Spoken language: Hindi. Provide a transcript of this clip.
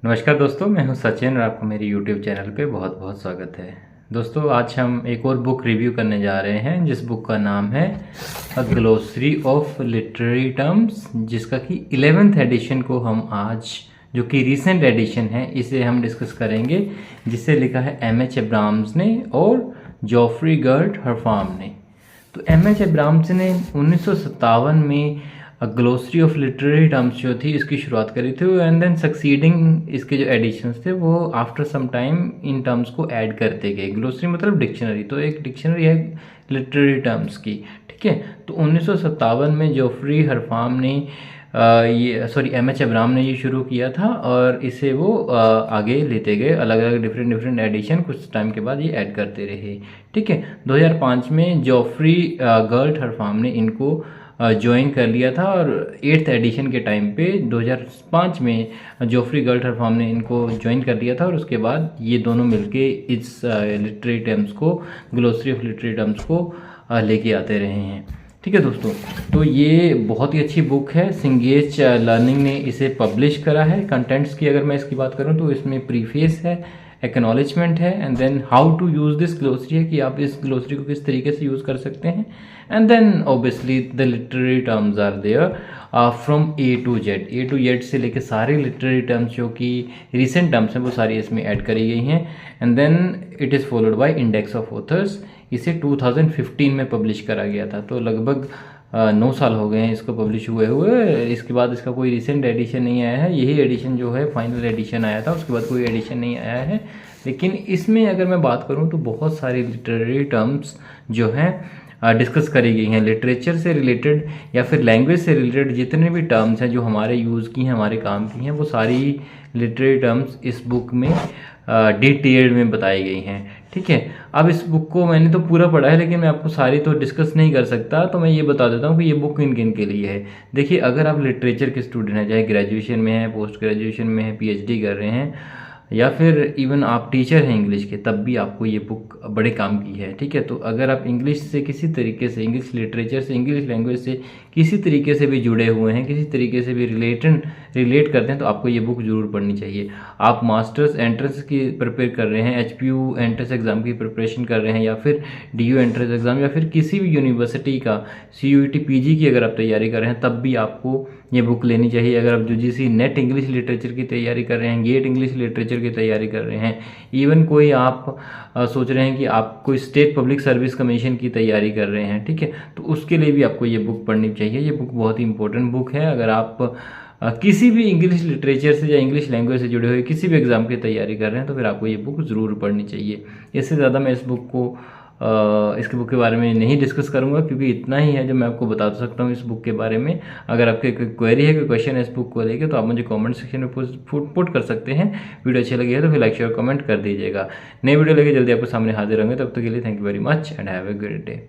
नमस्कार दोस्तों, मैं हूं सचिन और आपको मेरे YouTube चैनल पे बहुत बहुत स्वागत है। दोस्तों, आज हम एक और बुक रिव्यू करने जा रहे हैं जिस बुक का नाम है अ ग्लोसरी ऑफ लिटरेरी टर्म्स, जिसका कि 11th एडिशन को हम आज, जो कि रीसेंट एडिशन है, इसे हम डिस्कस करेंगे, जिसे लिखा है M.H. एब्राम्स ने और जॉफ्री गर्ट हरफाम ने। तो M.H. एब्राम्स ने 1957 में ग्लोसरी ऑफ लिटरेरी टर्म्स जो थी इसकी शुरुआत करी थी, एंड देन सक्सीडिंग इसके जो एडिशंस थे वो after some time in terms को ऐड करते गए। ग्लोसरी मतलब डिक्शनरी, तो एक डिक्शनरी है लिटरेरी टर्म्स की, ठीक है। तो 1957 में जॉफ्री हरफाम ने M.H. एब्राम ने ये शुरू किया था और इसे वो आगे लेते गए, अलग अलग डिफरेंट एडिशन कुछ टाइम के बाद ये ऐड करते रहे, ठीक है। 2005 में जॉफ्री गर्ट हरफाम ने इनको ज्वाइन कर लिया था और 8th एडिशन के टाइम पे 2005 में जॉफ्री गर्ट हरफाम ने इनको ज्वाइन कर लिया था और उसके बाद ये दोनों मिलके इस लिटरेरी टर्म्स को, ग्लोसरी ऑफ लिटरेरी टर्म्स को लेके आते रहे हैं, ठीक है दोस्तों। तो ये बहुत ही अच्छी बुक है। सिंगेज लर्निंग ने इसे पब्लिश करा है। कंटेंट्स की अगर मैं इसकी बात करूं तो इसमें प्रीफेस है, एक्नॉलेजमेंट है, and then how to use this glossary है कि आप इस ग्लोसरी को किस तरीके से यूज़ कर सकते हैं, and then obviously the literary terms are there from A to Z से लेके सारे लिटरेरी टर्म्स जो कि रिसेंट टर्म्स हैं वो सारी इसमें ऐड करी गई हैं, and then it is followed by index of authors. इसे 2015 में पब्लिश करा गया था, तो लगभग 9 साल हो गए हैं इसको पब्लिश हुए। इसके बाद इसका कोई रिसेंट एडिशन नहीं आया है। यही एडिशन जो है फाइनल एडिशन आया था, उसके बाद कोई एडिशन नहीं आया है। लेकिन इसमें अगर मैं बात करूं तो बहुत सारी लिटरेरी टर्म्स जो हैं डिस्कस करी गई हैं। लिटरेचर से रिलेटेड या फिर लैंग्वेज से रिलेटेड जितने भी टर्म्स हैं जो हमारे यूज़ की हैं, हमारे काम की हैं, वो सारी लिटरेरी टर्म्स इस बुक में डिटेल में बताई गई हैं, ठीक है। अब इस बुक को मैंने तो पूरा पढ़ा है, लेकिन मैं आपको सारी तो डिस्कस नहीं कर सकता, तो मैं ये बता देता हूँ कि ये बुक किन किन के लिए है। देखिए, अगर आप लिटरेचर के स्टूडेंट हैं, चाहे ग्रेजुएशन में हैं, पोस्ट ग्रेजुएशन में हैं, PhD कर रहे हैं, या फिर इवन आप टीचर हैं इंग्लिश के, तब भी आपको ये बुक बड़े काम की है, ठीक है। तो अगर आप इंग्लिश से किसी तरीके से, इंग्लिश लिटरेचर से, इंग्लिश लैंग्वेज से किसी तरीके से भी जुड़े हुए हैं, किसी तरीके से भी रिलेट करते हैं, तो आपको ये बुक ज़रूर पढ़नी चाहिए। आप मास्टर्स एंट्रेंस की प्रिपेयर कर रहे हैं, HPU एंट्रेंस एग्ज़ाम की प्रिपरेशन कर रहे हैं, या फिर DU एंट्रेंस एग्ज़ाम, या फिर किसी भी यूनिवर्सिटी का CUET PG की अगर आप तैयारी कर रहे हैं, तब भी आपको ये बुक लेनी चाहिए। अगर आप UGC नेट इंग्लिश लिटरेचर की तैयारी कर रहे हैं, गेट इंग्लिश लिटरेचर की तैयारी कर रहे हैं, इवन कोई आप सोच रहे हैं कि आप कोई स्टेट पब्लिक सर्विस कमीशन की तैयारी कर रहे हैं, ठीक है, तो उसके लिए भी आपको ये बुक पढ़नी चाहिए। ये बुक बहुत ही इंपॉर्टेंट बुक है। अगर आप किसी भी इंग्लिश लिटरेचर से या इंग्लिश लैंग्वेज से जुड़े हुए किसी भी एग्ज़ाम की तैयारी कर रहे हैं, तो फिर आपको ये बुक ज़रूर पढ़नी चाहिए। इससे ज़्यादा मैं इस बुक को इसके बुक के बारे में नहीं डिस्कस करूंगा, क्योंकि इतना ही है जो मैं आपको बता सकता हूँ इस बुक के बारे में। अगर आपके कोई क्वेरी है, कोई क्वेश्चन है इस बुक को लेकर, तो आप मुझे कमेंट सेक्शन में पुट कर सकते हैं। वीडियो अच्छी लगी है तो फिर लाइक शेयर कमेंट कर दीजिएगा। नई वीडियो लेके जल्दी आपको सामने हाजिर होंगे, तब तक के लिए thank you very much and have a great day.